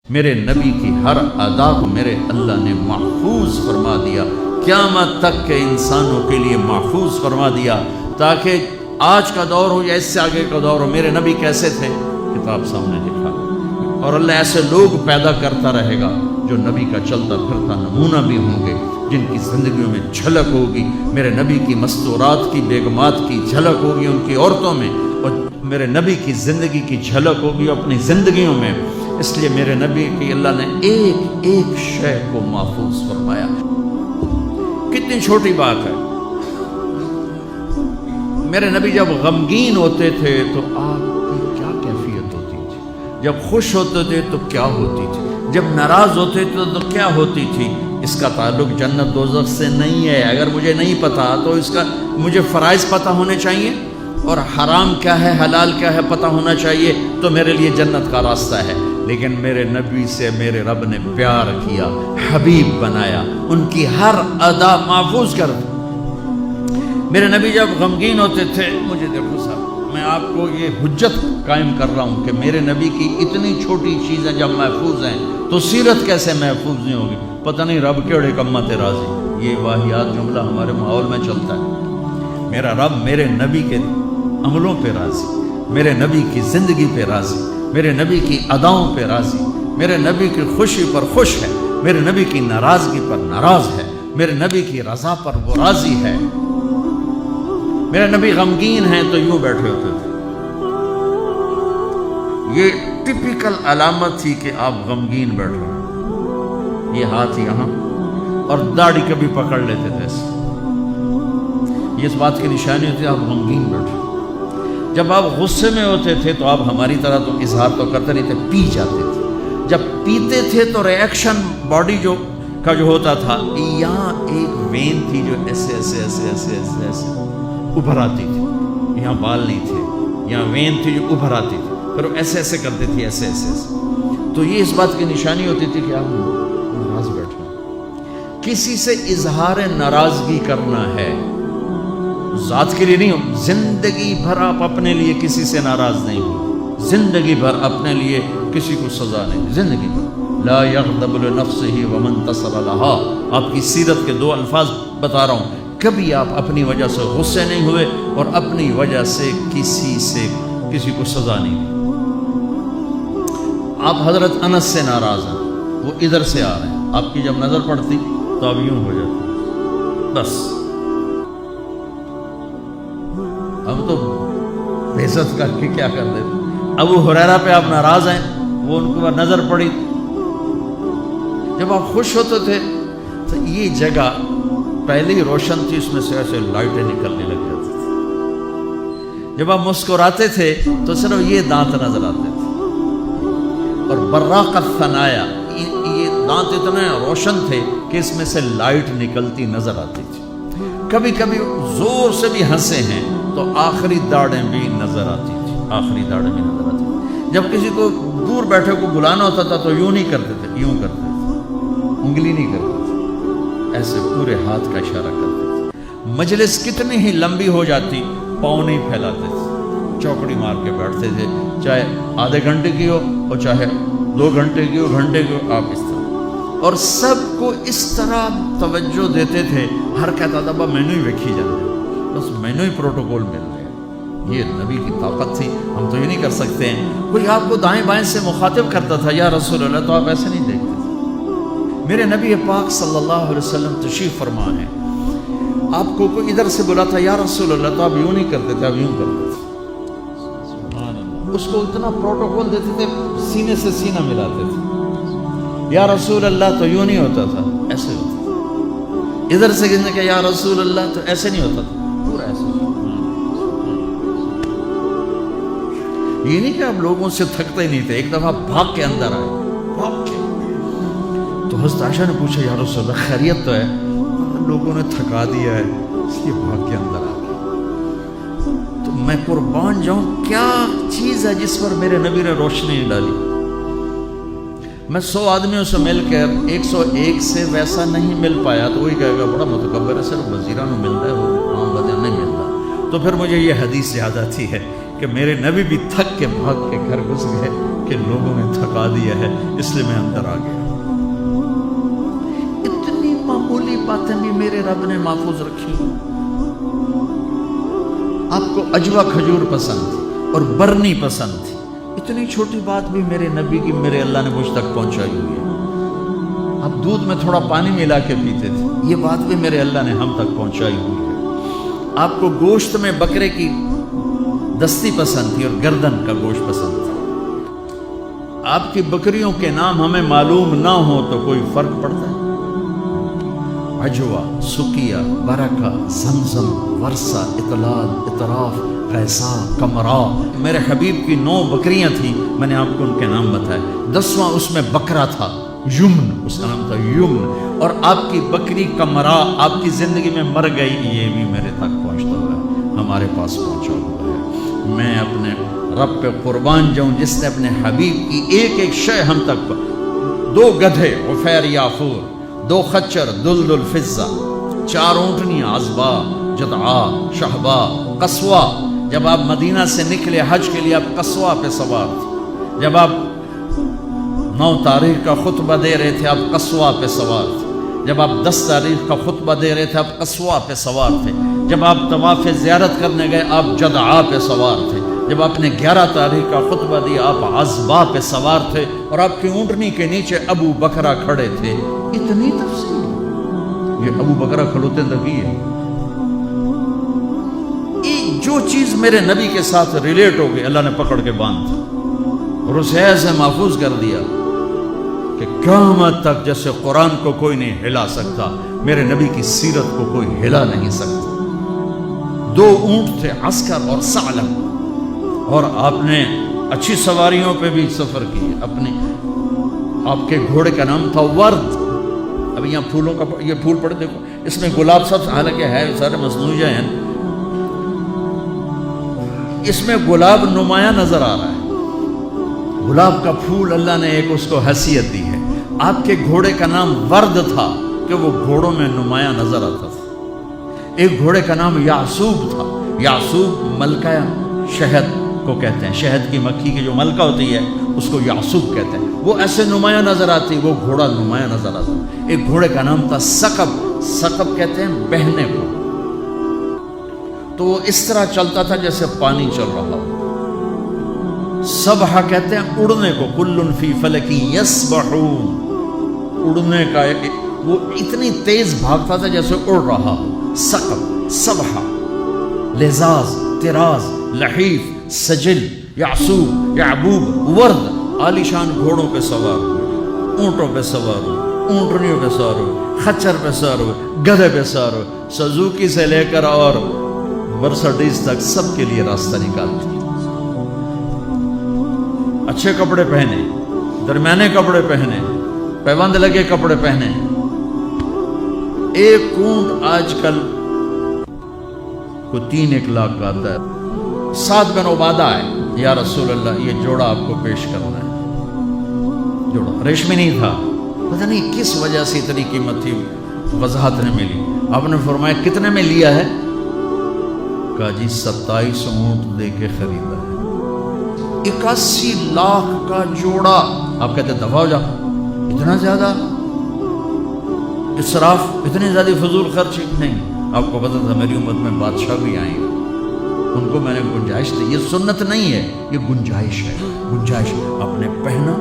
میرے نبی کی ہر ادا کو میرے اللہ نے محفوظ فرما دیا، قیامت تک کے انسانوں کے لیے محفوظ فرما دیا، تاکہ آج کا دور ہو یا اس سے آگے کا دور ہو، میرے نبی کیسے تھے کتاب سامنے لکھا، اور اللہ ایسے لوگ پیدا کرتا رہے گا جو نبی کا چلتا پھرتا نمونہ بھی ہوں گے، جن کی زندگیوں میں جھلک ہوگی میرے نبی کی مستورات کی، بیگمات کی جھلک ہوگی ان کی عورتوں میں، اور میرے نبی کی زندگی کی جھلک ہوگی اپنی زندگیوں میں۔ اس لیے میرے نبی کی اللہ نے ایک ایک شے کو محفوظ فرمایا۔ کتنی چھوٹی بات ہے، میرے نبی جب غمگین ہوتے تھے تو آپ کی کیا کیفیت ہوتی تھی، جب خوش ہوتے تھے تو کیا ہوتی تھی، جب ناراض ہوتے تھے تو کیا ہوتی تھی۔ اس کا تعلق جنت دوزخ سے نہیں ہے، اگر مجھے نہیں پتا تو اس کا مجھے فرائض پتہ ہونے چاہیے، اور حرام کیا ہے حلال کیا ہے پتہ ہونا چاہیے، تو میرے لیے جنت کا راستہ ہے۔ لیکن میرے نبی سے میرے رب نے پیار کیا، حبیب بنایا، ان کی ہر ادا محفوظ کر دی۔ میرے نبی جب غمگین ہوتے تھے، مجھے دیکھو صاحب، میں آپ کو یہ حجت قائم کر رہا ہوں کہ میرے نبی کی اتنی چھوٹی چیزیں جب محفوظ ہیں تو سیرت کیسے محفوظ نہیں ہوگی۔ پتہ نہیں رب کیڑے کمت راضی، یہ واحیات جملہ ہمارے ماحول میں چلتا ہے۔ میرا رب میرے نبی کے عملوں پہ راضی، میرے نبی کی زندگی پہ راضی، میرے نبی کی اداؤں پہ راضی، میرے نبی کی خوشی پر خوش ہے، میرے نبی کی ناراضگی پر ناراض ہے، میرے نبی کی رضا پر وہ راضی ہے۔ میرے نبی غمگین ہیں تو یوں بیٹھے ہوتے تھے، یہ ٹپیکل علامت تھی کہ آپ غمگین بیٹھ رہے ہیں، یہ ہاتھ یہاں اور داڑھی کبھی پکڑ لیتے تھے ایسے، یہ اس بات کی نشانی ہوتی ہے آپ غمگین بیٹھے۔ جب آپ غصے میں ہوتے تھے تو آپ ہماری طرح تو اظہار تو کرتے نہیں تھے، پی جاتے تھے۔ جب پیتے تھے تو ریئیکشن باڈی کا جو ہوتا تھا، یہاں ایک وین تھی جو ایسے ایسے ایسے ایسے ایسے ایسے ابھر آتی تھی، یہاں بال نہیں تھے، یہاں وین تھی جو ابھر آتی تھی، پھر وہ ایسے ایسے کرتے تھے، ایسے ایسے ایسے۔ تو یہ اس بات کی نشانی ہوتی تھی کہ آپ ناراض بیٹھے، کسی سے اظہار ناراضگی کرنا ہے، ذات کے لیے نہیں ہو، زندگی بھر آپ اپنے لیے کسی سے ناراض نہیں ہو، زندگی بھر اپنے لیے کسی کو سزا نہیں، زندگی بھر لا یغضب لنفسہ ومن تصر لہا۔ آپ کی سیرت کے دو الفاظ بتا رہا ہوں، کبھی آپ اپنی وجہ سے غصے نہیں ہوئے اور اپنی وجہ سے کسی کو سزا نہیں دی۔ آپ حضرت انس سے ناراض ہیں، وہ ادھر سے آ رہے ہیں، آپ کی جب نظر پڑتی تو آپ یوں ہو جاتے، بس ہم تو بےعزت کر کے کیا کر دیتے۔ ابو ہریرہ پہ آپ ناراض ہیں، وہ ان کو نظر پڑی، جب آپ خوش ہوتے تھے تو یہ جگہ پہلے ہی روشن تھی، اس میں سے ایسے لائٹیں نکلنے لگ جاتی تھی۔ جب آپ مسکراتے تھے تو صرف یہ دانت نظر آتے تھے، اور براق الثنایا، یہ دانت اتنے روشن تھے کہ اس میں سے لائٹ نکلتی نظر آتی تھی۔ کبھی کبھی زور سے بھی ہنسے ہیں تو آخری داڑیں بھی نظر آتی تھی، آخری داڑیں بھی نظر آتی تھی۔ جب کسی کو دور بیٹھے کو بلانا ہوتا تھا تو یوں نہیں کرتے تھے، یوں کرتے تھے، انگلی نہیں کرتے تھے، ایسے پورے ہاتھ کا اشارہ کرتے تھے۔ مجلس کتنی ہی لمبی ہو جاتی، پاؤں نہیں پھیلاتے تھے، چوکڑی مار کے بیٹھتے تھے، چاہے آدھے گھنٹے کی ہو اور چاہے 2 گھنٹے کی ہو، گھنٹے کی ہو، آپ اس طرح، اور سب کو اس طرح توجہ دیتے تھے۔ ہر کہتا تھا مینو ہی ویکھی جانے، بس مینو ہی پروٹوکول مل گیا۔ یہ نبی کی طاقت تھی، ہم تو یہ نہیں کر سکتے ہیں۔ کوئی آپ کو دائیں بائیں سے مخاطب کرتا تھا یا رسول اللہ، تو آپ ایسے نہیں دیکھتے تھے۔ میرے نبی پاک صلی اللہ علیہ وسلم تشریف فرما ہے، آپ کو کوئی ادھر سے بلا تھا یا رسول اللہ، تو آپ یوں نہیں کرتے تھے، آپ یوں کرتے تھے۔ اس کو اتنا پروٹوکول دیتے تھے، سینے سے سینہ ملاتے تھے۔ یا رسول اللہ تو یوں نہیں ہوتا تھا، ایسے ہوتا تھا۔ ادھر سے کہنے کہ یا رسول اللہ تو ایسے نہیں ہوتا تھا، پورا ایسے۔ یہ نہیں کہ آپ لوگوں سے تھکتے ہی نہیں تھے، ایک دفعہ بھاگ کے اندر آئے، بھاگ کے، تو حضرت عائشہ نے پوچھا یا رسول اللہ خیریت تو ہے؟ لوگوں نے تھکا دیا ہے اس لیے بھاگ کے اندر آ گئے۔ تو میں قربان جاؤں، کیا چیز ہے جس پر میرے نبی نے روشنی ڈالی؟ میں 100 آدمیوں سے مل کر 101 سے ویسا نہیں مل پایا تو وہی کہے گا بڑا متکبر ہے، صرف وزیران ملتا ہے، وہ عام بندہ نہیں ملتا۔ تو پھر مجھے یہ حدیث یاد آتی ہے کہ میرے نبی بھی تھک کے بھاگ کے گھر گھس گئے کہ لوگوں نے تھکا دیا ہے، اس لیے میں اندر آ گیا۔ اتنی معمولی باتیں بھی میرے رب نے محفوظ رکھی۔ آپ کو اجوا کھجور پسند تھی اور برنی پسند تھی، اتنی چھوٹی بات بھی میرے نبی کی میرے اللہ نے مجھ تک پہنچائی ہوئی ہے۔ آپ دودھ میں تھوڑا پانی ملا کے پیتے تھے، یہ بات بھی میرے اللہ نے ہم تک پہنچائی ہوئی ہے۔ آپ کو گوشت میں بکرے کی دستی پسند تھی اور گردن کا گوشت پسند تھا۔ آپ کی بکریوں کے نام ہمیں معلوم نہ ہو تو کوئی فرق پڑتا ہے؟ عجوا، سکیہ، برکہ، زمزم، ورثہ، اطلال، اطراف، قیسا، کمرا، میرے حبیب کی 9 بکریاں تھیں، میں نے آپ کو ان کے نام بتائے۔ 10واں اس میں بکرا تھا، یمن، اس کا نام تھا یمن، اور آپ کی بکری کمرا آپ کی زندگی میں مر گئی، یہ بھی میرے تک پہنچتا ہوا ہے، ہمارے پاس پہنچا ہوا ہے۔ میں اپنے رب پہ قربان جاؤں جس نے اپنے حبیب کی ایک ایک شے ہم تک 2 گدھے عفیر یافور، 2 خچر دلدل فضہ، 4 اونٹنیاں عزبا، جدعا، شہبا، قصوا۔ جب آپ مدینہ سے نکلے حج کے لیے آپ قصوا پہ سوار تھے، جب آپ 9 تاریخ کا خطبہ دے رہے تھے آپ قصوا پہ سوار تھے، جب آپ 10 تاریخ کا خطبہ دے رہے تھے آپ قصوا پہ سوار تھے، جب آپ طواف زیارت کرنے گئے آپ جدعا پہ سوار تھے، جب آپ نے 11 تاریخ کا خطبہ دیا آپ عزبا پہ سوار تھے، اور آپ کی اونٹنی کے نیچے ابو بکرہ کھڑے تھے۔ اتنی تفصیل یہ ابو بکرہ کھلوتے دبی ہے۔ جو چیز میرے نبی کے ساتھ ریلیٹ ہو گئی اللہ نے پکڑ کے باندھ اور اسے ایسے محفوظ کر دیا کہ قیامت تک جیسے قرآن کو کوئی نہیں ہلا سکتا، میرے نبی کی سیرت کو کوئی ہلا نہیں سکتا۔ 2 اونٹ تھے، عسکر اور ثعلب، اور آپ نے اچھی سواریوں پہ بھی سفر کی۔ آپ کے گھوڑے کا نام تھا ورد۔ اب یہاں پھولوں کا یہ پھول پڑے دیکھو، اس میں گلاب سب حالانکہ ہے سارے مصنوعی ہیں، اس میں گلاب نمایاں نظر آ رہا ہے۔ گلاب کا پھول اللہ نے ایک اس کو حیثیت دی ہے۔ آپ کے گھوڑے کا نام ورد تھا کہ وہ گھوڑوں میں نمایاں نظر آتا تھا۔ ایک گھوڑے کا نام یعصوب تھا۔ یعصوب ملکہ شہد کو کہتے ہیں، شہد کی مکھی کی جو ملکہ ہوتی ہے اس کو یعصوب کہتے ہیں، وہ ایسے نمایاں نظر آتی، وہ گھوڑا نمایاں نظر آتا۔ ایک گھوڑے کا نام تھا ثقب، ثقب کہتے ہیں بہنے کو، تو وہ اس طرح چلتا تھا جیسے پانی چل رہا ہو۔ سبحہ کہتے ہیں اڑنے کو، کل فی فلک یسبحون، اڑنے کا، وہ اتنی تیز بھاگتا تھا جیسے اڑ رہا ہو۔ ثقب، سبحہ، لذاذ، طراز، لحیف، سجل، یعصوب، یعبوب، ورد، عالی شان گھوڑوں پہ سوار ہوئے، اونٹوں پہ سوار ہوئے، اونٹنیوں پہ سوار ہوئے، خچر پہ سوار ہوئے، گدھے پہ سوار ہوئے، سزوکی سے لے کر اور مرسڈیز تک سب کے لیے راستہ نکالتی۔ اچھے کپڑے پہنے، درمیانے کپڑے پہنے، پیوند لگے کپڑے پہنے۔ ایک اونٹ آج کل کو 3-1 لاکھ کا آتا ہے۔ سعد بن عبادہ ہے، یا رسول اللہ یہ جوڑا آپ کو پیش کرنا ہے۔ جوڑا ریشمی نہیں تھا، پتہ نہیں کس وجہ سے اتنی قیمت تھی، وضاحت نے ملی۔ آپ نے فرمایا کتنے میں لیا ہے؟ کہا جی 27 اونٹ دے کے خریدا ہے۔ 81 لاکھ کا جوڑا۔ آپ کہتے ہیں دفع ہو جا، اتنا زیادہ اسراف، اتنی زیادہ فضول خرچ نہیں۔ آپ کو پتہ تھا میری امت میں بادشاہ بھی آئیں گے، ان کو میں نے گنجائش دی، یہ سنت نہیں ہے، یہ گنجائش ہے، گنجائش۔ آپ نے پہنا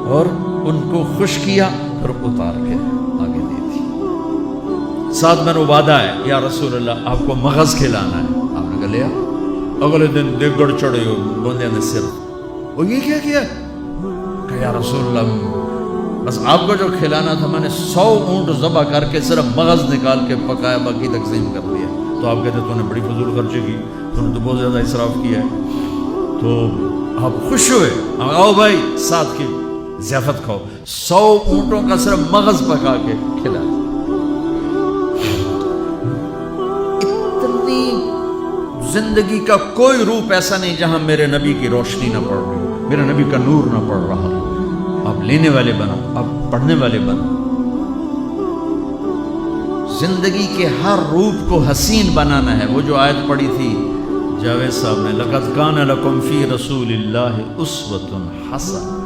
اور ان کو خوش کیا اور اتار کے آگے دے دی۔ سعد بن عبادہ ہے، یا رسول اللہ آپ کو مغز کھلانا ہے۔ آپ نے کہا لیا۔ اگلے دن دیگڑ چڑھے ہو بندے نے سر، وہ یہ کیا کیا؟ کہ یا رسول اللہ بس آپ کو جو کھلانا تھا میں نے 100 اونٹ ذبح کر کے صرف مغز نکال کے پکایا، باقی تقسیم کر دیا۔ تو آپ کہتے تو نے بڑی فضول خرچی کی، تو نے تو بہت زیادہ اسراف کیا ہے۔ تو آپ خوش ہوئے، آؤ بھائی ساتھ کی ضیافت کھاؤ۔ 100 اونٹوں کا صرف مغز پکا کے کھلایا۔ اتنی زندگی کا کوئی روپ ایسا نہیں جہاں میرے نبی کی روشنی نہ پڑ رہی، میرے نبی کا نور نہ پڑ رہا۔ آپ لینے والے بنو، آپ پڑھنے والے بنو۔ زندگی کے ہر روپ کو حسین بنانا ہے۔ وہ جو آیت پڑھی تھی جاوید صاحب نے لقد کان لکم فی رسول اللہ اسوۃ حسنہ